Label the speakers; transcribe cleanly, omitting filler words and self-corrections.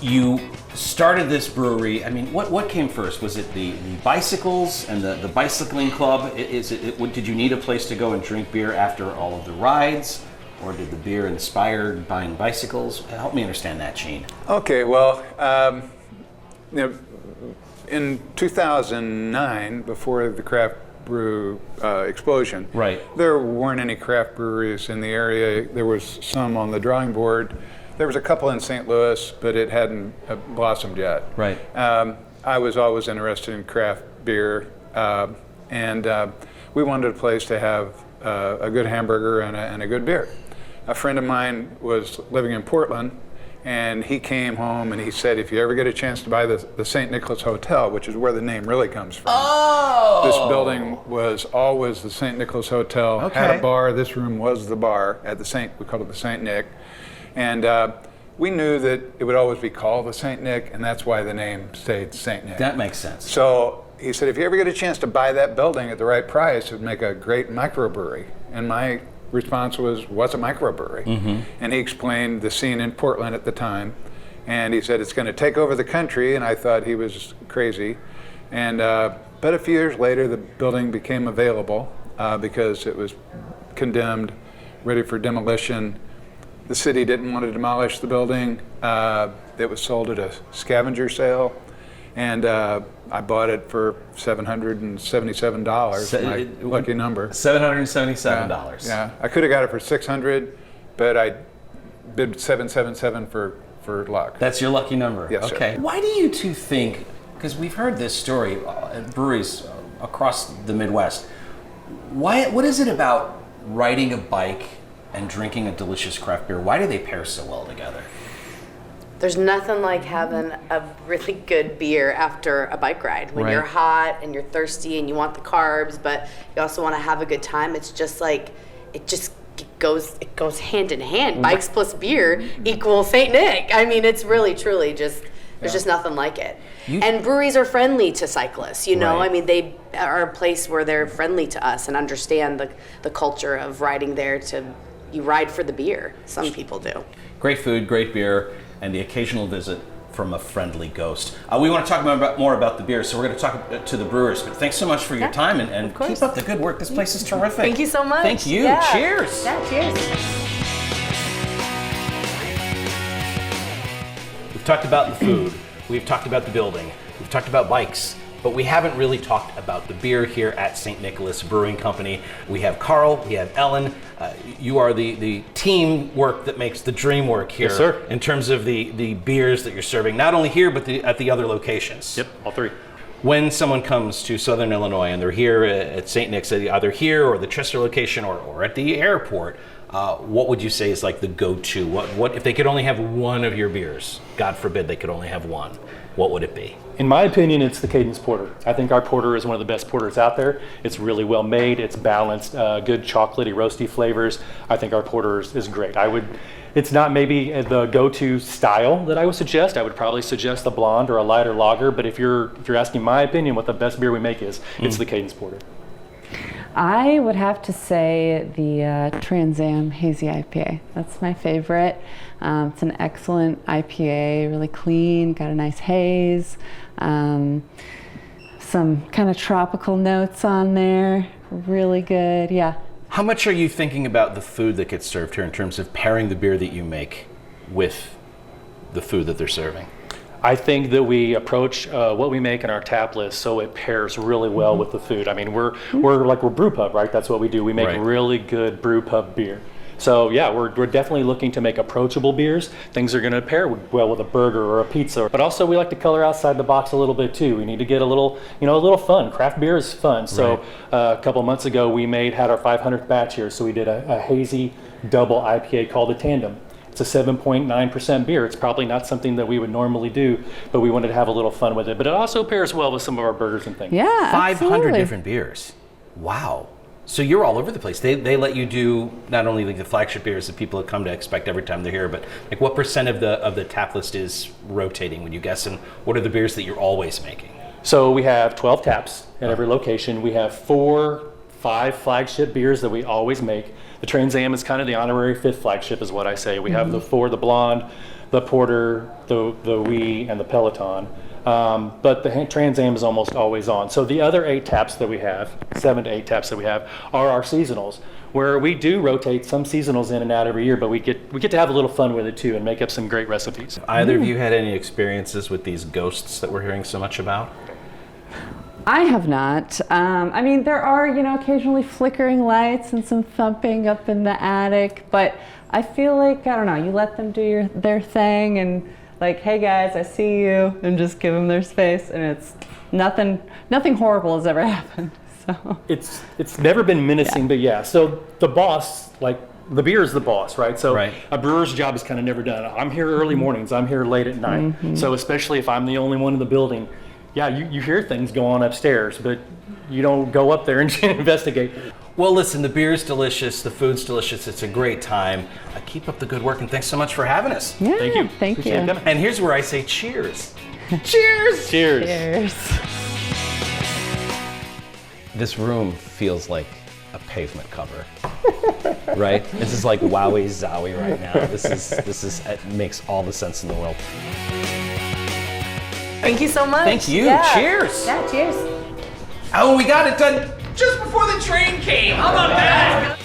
Speaker 1: You started this brewery. I mean, what came first? Was it the bicycles and the bicycling club? Did you need a place to go and drink beer after all of the rides? Or did the beer inspire buying bicycles? Help me understand that, Gene.
Speaker 2: Okay, well, in 2009, before the craft brew explosion,
Speaker 1: right,
Speaker 2: there weren't any craft breweries in the area. There was some on the drawing board. There was a couple in St. Louis, but it hadn't blossomed yet.
Speaker 1: Right.
Speaker 2: I was always interested in craft beer, and we wanted a place to have a good hamburger and a good beer. A friend of mine was living in Portland, and he came home and he said, if you ever get a chance to buy the St. Nicholas Hotel, which is where the name really comes from.
Speaker 1: Oh!
Speaker 2: This building was always the St. Nicholas Hotel,
Speaker 1: okay.
Speaker 2: Had a bar. This room was the bar at we called it the St. Nick. And we knew that it would always be called the St. Nick, and that's why the name stayed St. Nick.
Speaker 1: That makes sense.
Speaker 2: So he said, if you ever get a chance to buy that building at the right price, it would make a great microbrewery. And my response was, what's a microbrewery?
Speaker 1: Mm-hmm.
Speaker 2: And he explained the scene in Portland at the time. And he said, it's going to take over the country. And I thought he was crazy. And but a few years later, the building became available because it was condemned, ready for demolition. The city didn't want to demolish the building. It was sold at a scavenger sale. And I bought it for $777, my lucky number.
Speaker 1: $777.
Speaker 2: Yeah, I could have got it for $600, but I bid $777 for luck.
Speaker 1: That's your lucky number.
Speaker 2: Yes,
Speaker 1: okay.
Speaker 2: sir.
Speaker 1: Why do you two think? Because we've heard this story at breweries across the Midwest. What is it about riding a bike and drinking a delicious craft beer? Why do they pair so well together?
Speaker 3: There's nothing like having a really good beer after a bike ride. When you're hot and you're thirsty and you want the carbs, but you also want to have a good time. It's just like, it goes hand in hand. Bikes plus beer equals St. Nick. I mean, it's really, truly just, there's just nothing like it. And breweries are friendly to cyclists, you know?
Speaker 1: Right.
Speaker 3: I mean, they are a place where they're friendly to us and understand the culture of riding there you ride for the beer. Some people do.
Speaker 1: Great food, great beer, and the occasional visit from a friendly ghost. We want to talk more about the beer, so we're going to talk to the brewers. But thanks so much for your time, and keep up the good work. This place is terrific.
Speaker 3: Thank you so much.
Speaker 1: Thank you.
Speaker 3: Yeah.
Speaker 1: Cheers.
Speaker 3: Yeah, cheers.
Speaker 1: We've talked about the food. We've talked about the building. We've talked about bikes. But we haven't really talked about the beer here at St. Nicholas Brewing Company. We have Carl, we have Ellen. You are the teamwork that makes the dream work here.
Speaker 4: Yes, sir.
Speaker 1: In terms of the beers that you're serving, not only here, but at the other locations.
Speaker 4: Yep, all three.
Speaker 1: When someone comes to Southern Illinois and they're here at St. Nick's, either here or the Chester location or at the airport, what would you say is like the go-to? What if they could only have one of your beers? God forbid they could only have one. What would it be?
Speaker 4: In my opinion, it's the Cadence Porter. I think our porter is one of the best porters out there. It's really well made. It's balanced, good chocolatey, roasty flavors. I think our porter is great. It's not maybe the go-to style that I would suggest. I would probably suggest the blonde or a lighter lager. But if you're asking my opinion, what the best beer we make is, it's the Cadence Porter.
Speaker 5: I would have to say the Trans Am Hazy IPA. That's my favorite. It's an excellent IPA, really clean, got a nice haze, some kind of tropical notes on there, really good, yeah.
Speaker 1: How much are you thinking about the food that gets served here in terms of pairing the beer that you make with the food that they're serving?
Speaker 4: I think that we approach what we make in our tap list so it pairs really well with the food. I mean, we're brew pub, right? That's what we do. We make really good brew pub beer. So yeah, we're definitely looking to make approachable beers. Things are going to pair well with a burger or a pizza. But also we like to color outside the box a little bit too. We need to get a little fun. Craft beer is fun. So a couple months ago we had our 500th batch here. So we did a hazy double IPA called the Tandem. It's a 7.9% beer. It's probably not something that we would normally do, but we wanted to have a little fun with it. But it also pairs well with some of our burgers and things.
Speaker 5: Yeah,
Speaker 1: 500 different beers. Wow. So you're all over the place. They let you do not only like the flagship beers that people have come to expect every time they're here, but like what percent of the tap list is rotating, would you guess? And what are the beers that you're always making?
Speaker 4: So we have 12 taps at every location. We have 5 flagship beers that we always make. The Trans Am is kind of the honorary 5th flagship is what I say. We have the 4, the blonde, the Porter, the Wii, and the Peloton. But the Trans Am is almost always on. So the other 8 taps that we have, 7 to 8 taps that we have, are our seasonals, where we do rotate some seasonals in and out every year, but we get to have a little fun with it too and make up some great recipes.
Speaker 1: Either of you had any experiences with these ghosts that we're hearing so much about?
Speaker 5: I have not. I mean, there are, occasionally flickering lights and some thumping up in the attic, but I feel like, I don't know, you let them do their thing and like, hey guys, I see you, and just give them their space, and it's nothing horrible has ever happened. So
Speaker 4: it's never been menacing, but yeah. So the boss, like the beer is the boss, right? So a brewer's job is kind of never done. I'm here early mornings, I'm here late at night. So especially if I'm the only one in the building, yeah, you hear things go on upstairs, but you don't go up there and investigate.
Speaker 1: Well, listen, the beer's delicious, the food's delicious, it's a great time. Keep up the good work, and thanks so much for having us.
Speaker 5: Yeah,
Speaker 4: Thank you.
Speaker 5: Thank you.
Speaker 1: And here's where I say cheers. Cheers!
Speaker 4: Cheers.
Speaker 5: Cheers.
Speaker 1: This room feels like a pavement cover, right? This is like wowie zowie right now. This is it makes all the sense in the world.
Speaker 3: Thank you so much.
Speaker 1: Thank you.
Speaker 3: Yeah.
Speaker 1: Cheers.
Speaker 3: Yeah, cheers.
Speaker 1: Oh, we got it done just before the train came. How about that?